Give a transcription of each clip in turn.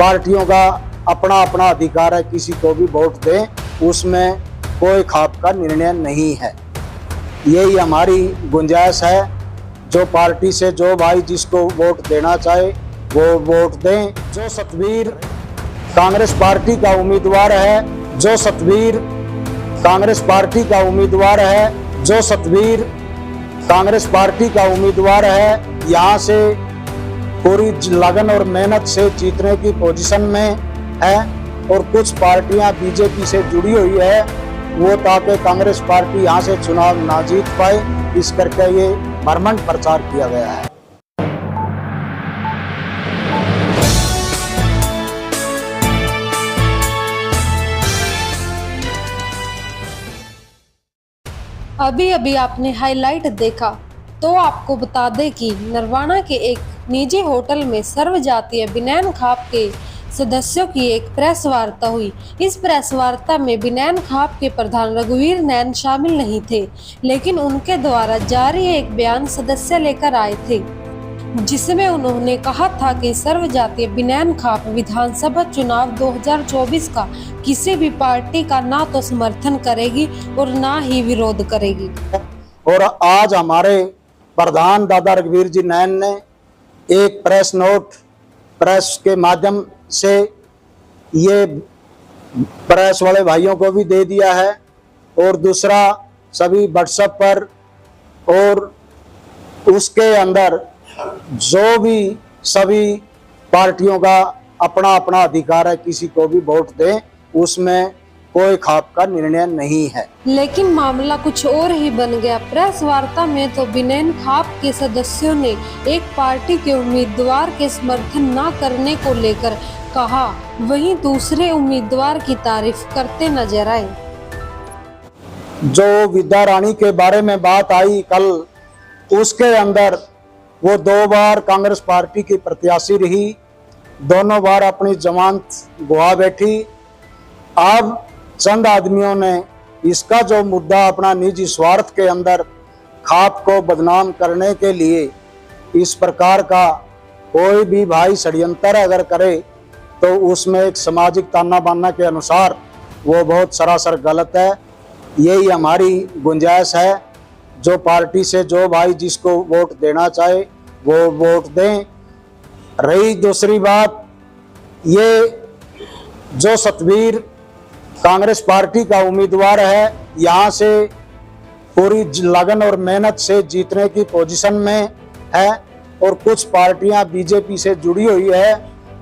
पार्टियों का अपना अपना अधिकार है, किसी को भी वोट दें, उसमें कोई खाप का निर्णय नहीं है। यही हमारी गुंजाइश है, जो पार्टी से जो भाई जिसको वोट देना चाहे वो वोट दें। जो सतवीर कांग्रेस पार्टी का उम्मीदवार है, जो सतवीर कांग्रेस पार्टी का उम्मीदवार है, जो सतवीर कांग्रेस पार्टी का उम्मीदवार है, यहाँ से पूरी लगन और मेहनत से जीतने की पोजीशन में है। और कुछ पार्टियां बीजेपी से जुड़ी हुई है, वो ताकि कांग्रेस पार्टी यहाँ से चुनाव ना जीत पाए, इस करके ये भ्रमण प्रचार किया गया है। अभी अभी आपने हाईलाइट देखा, तो आपको बता दें कि नरवाना के एक निजी होटल में सर्वजातीय बिनैन खाप के सदस्यों की एक प्रेस वार्ता हुई। इस प्रेस वार्ता में बिनैन खाप के प्रधान रघुवीर नैन शामिल नहीं थे, लेकिन उनके द्वारा जारी एक बयान सदस्य लेकर आए थे, जिसमें उन्होंने कहा था कि सर्वजातीय बिनैन खाप विधानसभा चुनाव 2024 का किसी भी पार्टी का ना तो समर्थन करेगी और ना ही विरोध करेगी। और आज हमारे प्रधान दादा रघुवीर जी नैन ने एक प्रेस नोट प्रेस के माध्यम से ये प्रेस वाले भाइयों को भी दे दिया है, और दूसरा सभी व्हाट्सएप पर, और उसके अंदर जो भी सभी पार्टियों का अपना अपना अधिकार है, किसी को भी वोट दें, उसमें कोई खाप का निर्णय नहीं है। लेकिन मामला कुछ और ही बन गया। प्रेस वार्ता में तो बिनैन खाप के सदस्यों ने एक पार्टी के उम्मीदवार के समर्थन न करने को लेकर कहा, वहीं दूसरे उम्मीदवार की तारीफ करते नजर आए। जो विद्या रानी के बारे में बात आई कल, उसके अंदर वो 2 बार कांग्रेस पार्टी की प्रत्याशी रही, दोनों बार अपनी जमानत गवा बैठी। अब चंद आदमियों ने इसका जो मुद्दा अपना निजी स्वार्थ के अंदर खाप को बदनाम करने के लिए इस प्रकार का कोई भी भाई षड्यंत्र अगर करे, तो उसमें एक सामाजिक ताना बाना के अनुसार वो बहुत सरासर गलत है। यही हमारी गुंजाइश है, जो पार्टी से जो भाई जिसको वोट देना चाहे वो वोट दें। रही दूसरी बात, ये जो सतवीर कांग्रेस पार्टी का उम्मीदवार है, यहाँ से पूरी लगन और मेहनत से जीतने की पोजीशन में है, और कुछ पार्टियां बीजेपी से जुड़ी हुई है,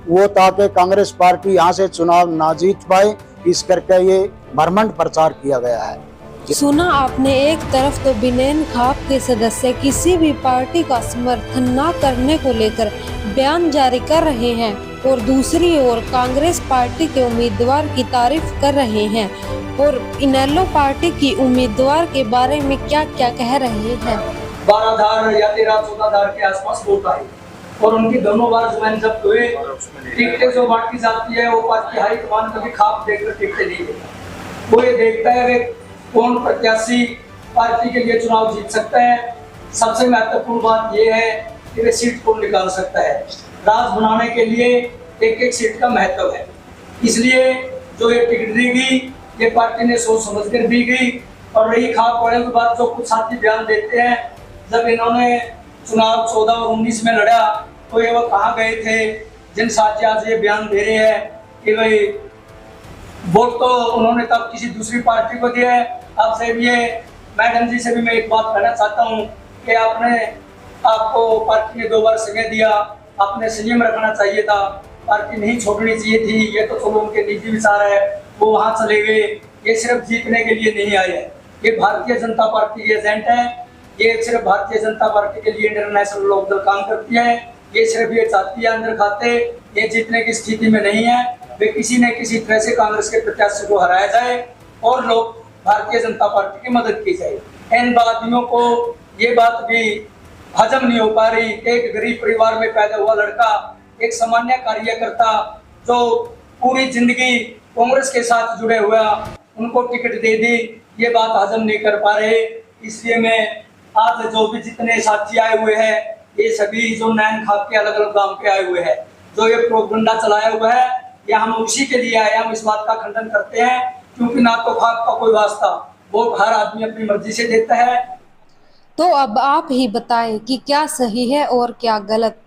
वो ताकि कांग्रेस पार्टी यहाँ से चुनाव ना जीत पाए, इस करके ये भ्रमण प्रचार किया गया है। सुना आपने, एक तरफ तो बिनैन खाप के सदस्य किसी भी पार्टी का समर्थन न करने को लेकर बयान जारी कर रहे हैं, और दूसरी ओर कांग्रेस पार्टी के उम्मीदवार की तारीफ कर रहे हैं, और इनेलो पार्टी की उम्मीदवार के बारे में क्या क्या कह रहे हैं। 12 धार या 13-14 धार के आसपास वोट आए, और उनकी दोनों बार जमीन जब्त हुए। टिकटें जो बांटी जाती है, वो पार्टी हाईकमान कभी खाप देखकर टिकटें नहीं देती। वो ये देखता है कि कौन प्रत्याशी पार्टी के लिए चुनाव जीत सकता है। सबसे महत्वपूर्ण बात यह है कि वे सीट कौन निकाल सकता है। राज बनाने के लिए एक एक सीट का महत्व है, इसलिए जो ये टिकट दी गई, ये पार्टी ने सोच समझ कर दी गई। और रही खाप वाले की बात, जो कुछ साथी बयान देते हैं, जब इन्होंने चुनाव 14 और 19 में लड़ा, तो ये वो कहाँ गए थे, जिन साथी आज ये बयान दे रहे हैं कि भाई वोट तो उन्होंने तब किसी दूसरी पार्टी को दिया है। आपसे भी, मैडम जी से भी मैं एक बात कहना चाहता हूँ कि आपको पार्टी ने 2 बार समय दिया, आपने संयम रखना चाहिए था, पार्टी नहीं छोड़नी चाहिए थी। ये तो चलो उनके निजी विचार है, वो वहाँ चले गए। ये सिर्फ जीतने के लिए नहीं आए हैं, ये भारतीय जनता पार्टी के एजेंट है। ये सिर्फ भारतीय जनता पार्टी के लिए इंटरनेशनल लोकदल काम करती है। ये सिर्फ ये चाहती है अंदर खाते, ये जीतने की स्थिति में नहीं है। वे किसी न किसी तरह से कांग्रेस के प्रत्याशी को हराया जाए और लोग भारतीय जनता पार्टी की मदद की जाए। इन आदमियों को ये बात भी हजम नहीं हो पा रही। एक गरीब परिवार में पैदा हुआ लड़का, एक सामान्य कार्यकर्ता जो पूरी जिंदगी कांग्रेस के साथ जुड़े हुआ, उनको टिकट दे दी, ये बात हजम नहीं कर पा रहे। इसलिए मैं आज जो भी जितने साथी आए हुए हैं, ये सभी जो नैन खाप के अलग अलग गांव के आए हुए हैं, जो ये प्रोपगंडा चलाया हुआ है, ये हम उसी के लिए आए। हम इस बात का खंडन करते हैं, क्योंकि ना तो खाप का कोई वास्ता, वोट हर आदमी अपनी मर्जी से देता है। तो अब आप ही बताएं कि क्या सही है और क्या गलत।